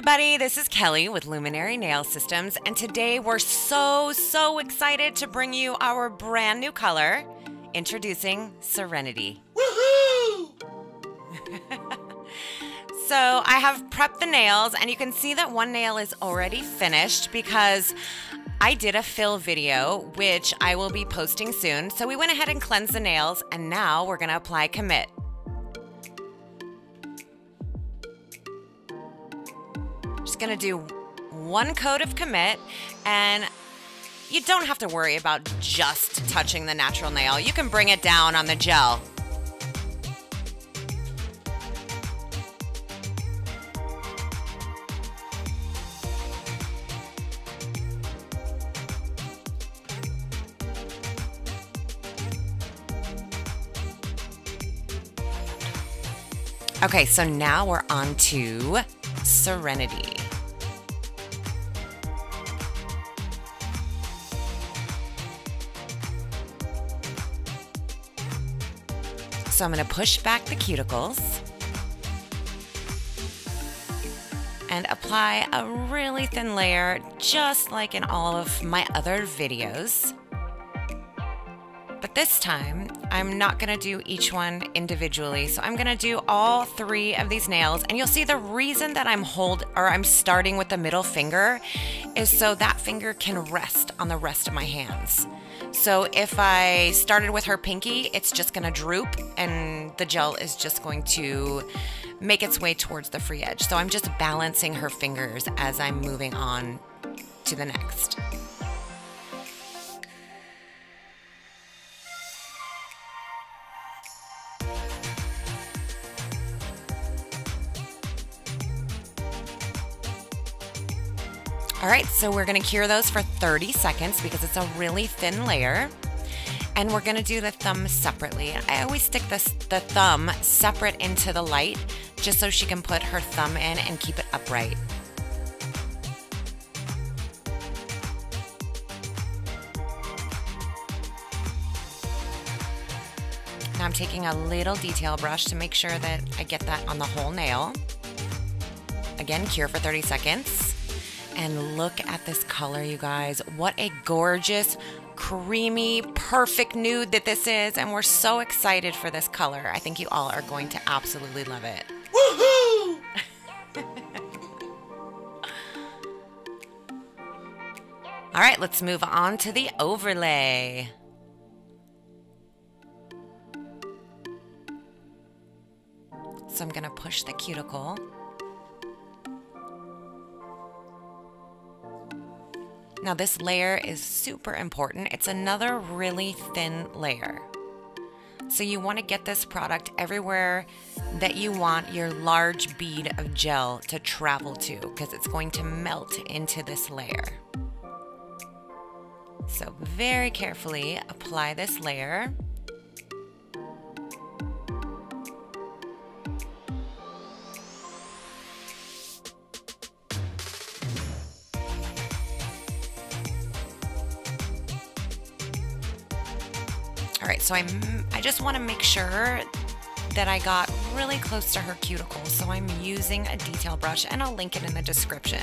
everybody, this is Kelly with Luminary Nail Systems, and today we're so excited to bring you our brand new color, introducing Serenity. Woohoo! So I have prepped the nails, and you can see that one nail is already finished because I did a fill video, which I will be posting soon. So we went ahead and cleansed the nails, and now we're gonna apply commit. Just gonna do one coat of commit, and you don't have to worry about just touching the natural nail. You can bring it down on the gel. Okay, so now we're on to Serenity. So I'm going to push back the cuticles and apply a really thin layer, just like in all of my other videos. But this time, I'm not gonna do each one individually. So I'm gonna do all three of these nails, and you'll see the reason that I'm starting with the middle finger is so that finger can rest on the rest of my hands. So if I started with her pinky, it's just gonna droop and the gel is just going to make its way towards the free edge. So I'm just balancing her fingers as I'm moving on to the next. All right, so we're gonna cure those for 30 seconds because it's a really thin layer. And we're gonna do the thumb separately. I always stick the thumb separate into the light just so she can put her thumb in and keep it upright. Now I'm taking a little detail brush to make sure that I get that on the whole nail. Again, cure for 30 seconds. And look at this color, you guys. What a gorgeous, creamy, perfect nude that this is. And we're so excited for this color. I think you all are going to absolutely love it. Woohoo! All right, let's move on to the overlay. So I'm gonna push the cuticle. Now this layer is super important. It's another really thin layer. So you want to get this product everywhere that you want your large bead of gel to travel to, because it's going to melt into this layer. So very carefully apply this layer. All right, so I just want to make sure that I got really close to her cuticle, so I'm using a detail brush, and I'll link it in the description.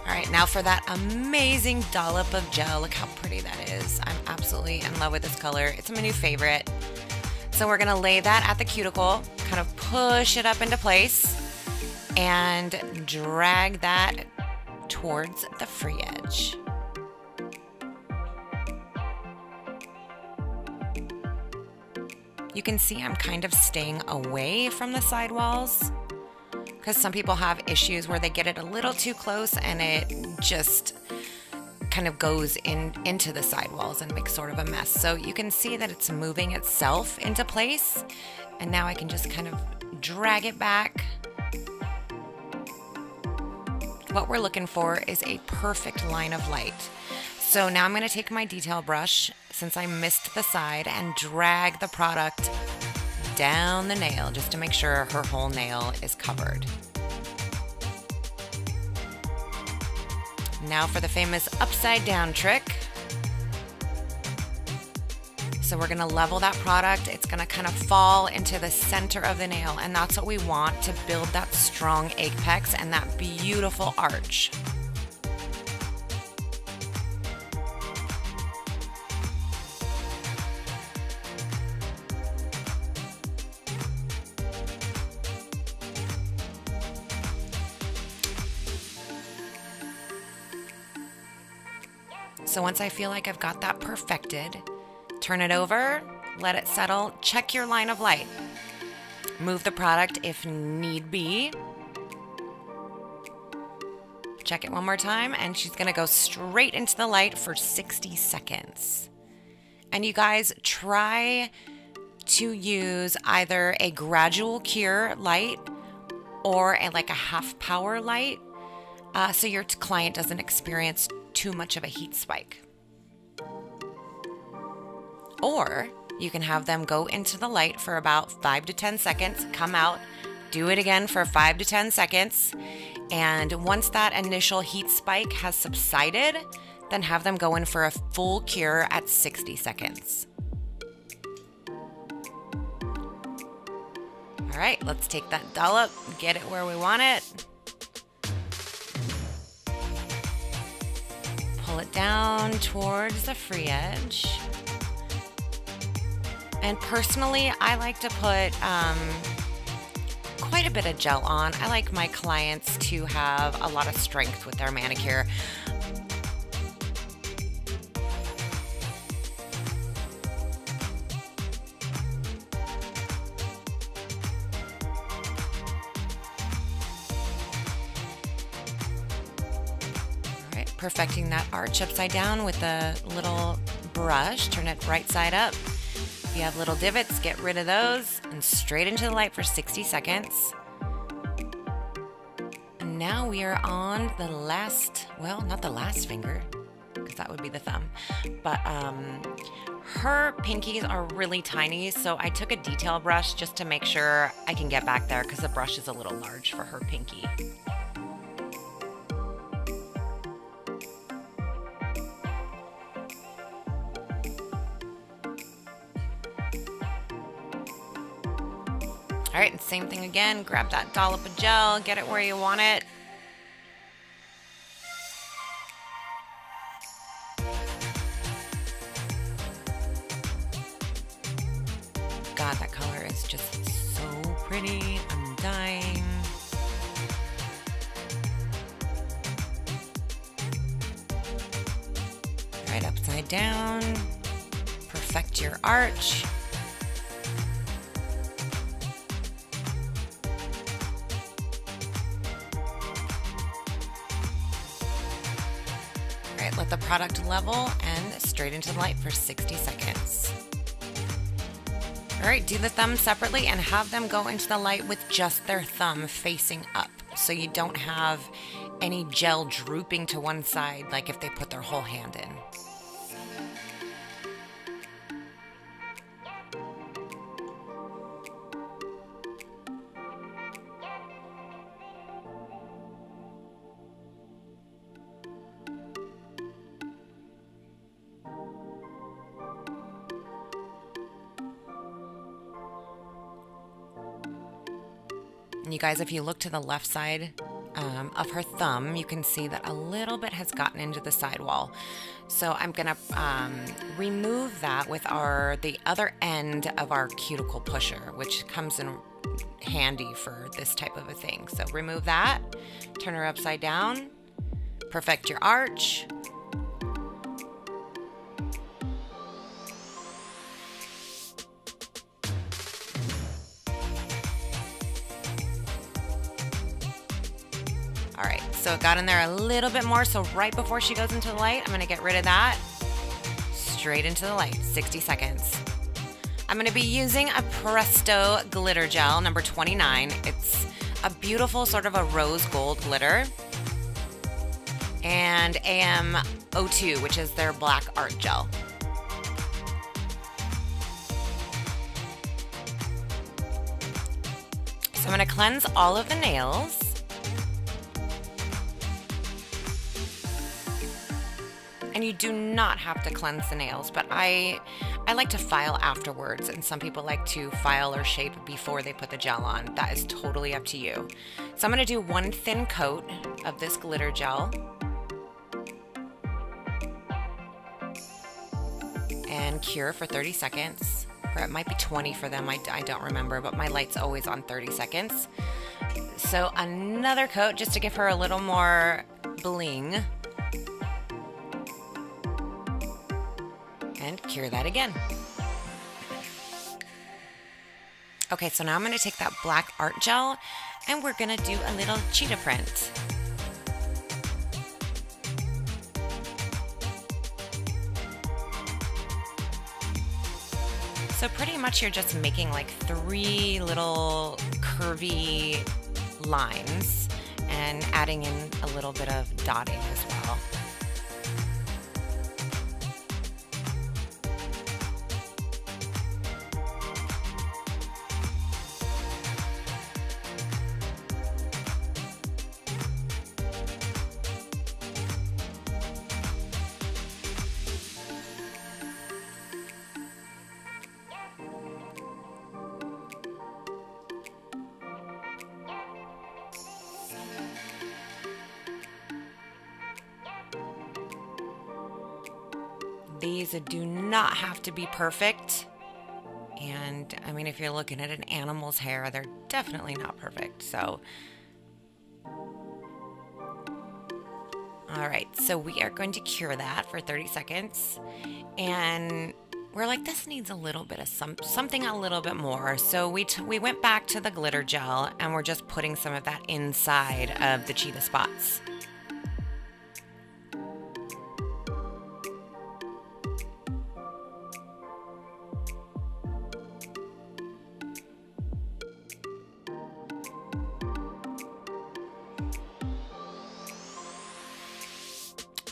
All right, now for that amazing dollop of gel. Look how pretty that is. I'm absolutely in love with this color. It's my new favorite. So we're gonna lay that at the cuticle, kind of push it up into place, and drag that towards the free edge. You can see I'm kind of staying away from the sidewalls because some people have issues where they get it a little too close and it just kind of goes into the sidewalls and makes sort of a mess. So you can see that it's moving itself into place, and now I can just kind of drag it back. What we're looking for is a perfect line of light. So now I'm going to take my detail brush, since I missed the side, and drag the product down the nail just to make sure her whole nail is covered. Now for the famous upside down trick. So we're gonna level that product. It's gonna kind of fall into the center of the nail, and that's what we want to build that strong apex and that beautiful arch. So once I feel like I've got that perfected, turn it over, let it settle, check your line of light. Move the product if need be. Check it one more time, and she's gonna go straight into the light for 60 seconds. And you guys, try to use either a gradual cure light or like a half power light, so your client doesn't experience too much of a heat spike. Or you can have them go into the light for about 5 to 10 seconds, come out, do it again for 5 to 10 seconds, and once that initial heat spike has subsided, then have them go in for a full cure at 60 seconds. All right, let's take that dollop, get it where we want it. Pull it down towards the free edge. And personally, I like to put quite a bit of gel on. I like my clients to have a lot of strength with their manicure. Perfecting that arch upside down with a little brush. Turn it right side up. If you have little divots, get rid of those and straight into the light for 60 seconds. And now we are on the last, well, not the last finger, because that would be the thumb, but her pinkies are really tiny, so I took a detail brush just to make sure I can get back there because the brush is a little large for her pinky. All right, and same thing again, grab that dollop of gel, get it where you want it. God, that color is just so pretty, I'm dying. All right, upside down, perfect your arch. Let the product level and straight into the light for 60 seconds. All right, do the thumb separately and have them go into the light with just their thumb facing up, so you don't have any gel drooping to one side like if they put their whole hand in. And you guys, if you look to the left side of her thumb, you can see that a little bit has gotten into the sidewall. So I'm gonna remove that with the other end of our cuticle pusher, which comes in handy for this type of a thing. So remove that, turn her upside down, perfect your arch. All right, so it got in there a little bit more, so right before she goes into the light, I'm gonna get rid of that. Straight into the light, 60 seconds. I'm gonna be using a Presto glitter gel, number 29. It's a beautiful sort of a rose gold glitter. And AM02, which is their black art gel. So I'm gonna cleanse all of the nails. And you do not have to cleanse the nails, but I I like to file afterwards, and some people like to file or shape before they put the gel on. That is totally up to you. So I'm going to do one thin coat of this glitter gel. And cure for 30 seconds. Or it might be 20 for them, I don't remember, but my light's always on 30 seconds. So another coat just to give her a little more bling. And cure that again. Okay, so now I'm going to take that black art gel and we're going to do a little cheetah print. So pretty much you're just making like 3 little curvy lines and adding in a little bit of dotting as well. These do not have to be perfect. And I mean, if you're looking at an animal's hair, they're definitely not perfect. So, all right, so we are going to cure that for 30 seconds. And we're like, this needs a little bit of something a little bit more. So we went back to the glitter gel and we're just putting some of that inside of the cheetah spots.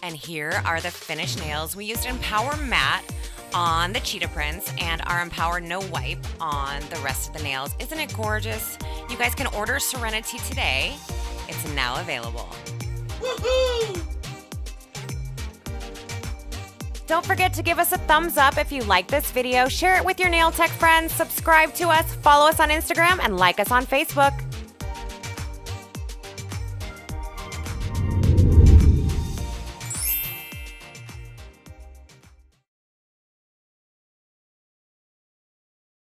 And here are the finished nails. We used Empower Matte on the cheetah prints and our Empower No Wipe on the rest of the nails. Isn't it gorgeous? You guys can order Serenity today. It's now available. Woohoo! Don't forget to give us a thumbs up if you like this video. Share it with your nail tech friends. Subscribe to us, follow us on Instagram, and like us on Facebook.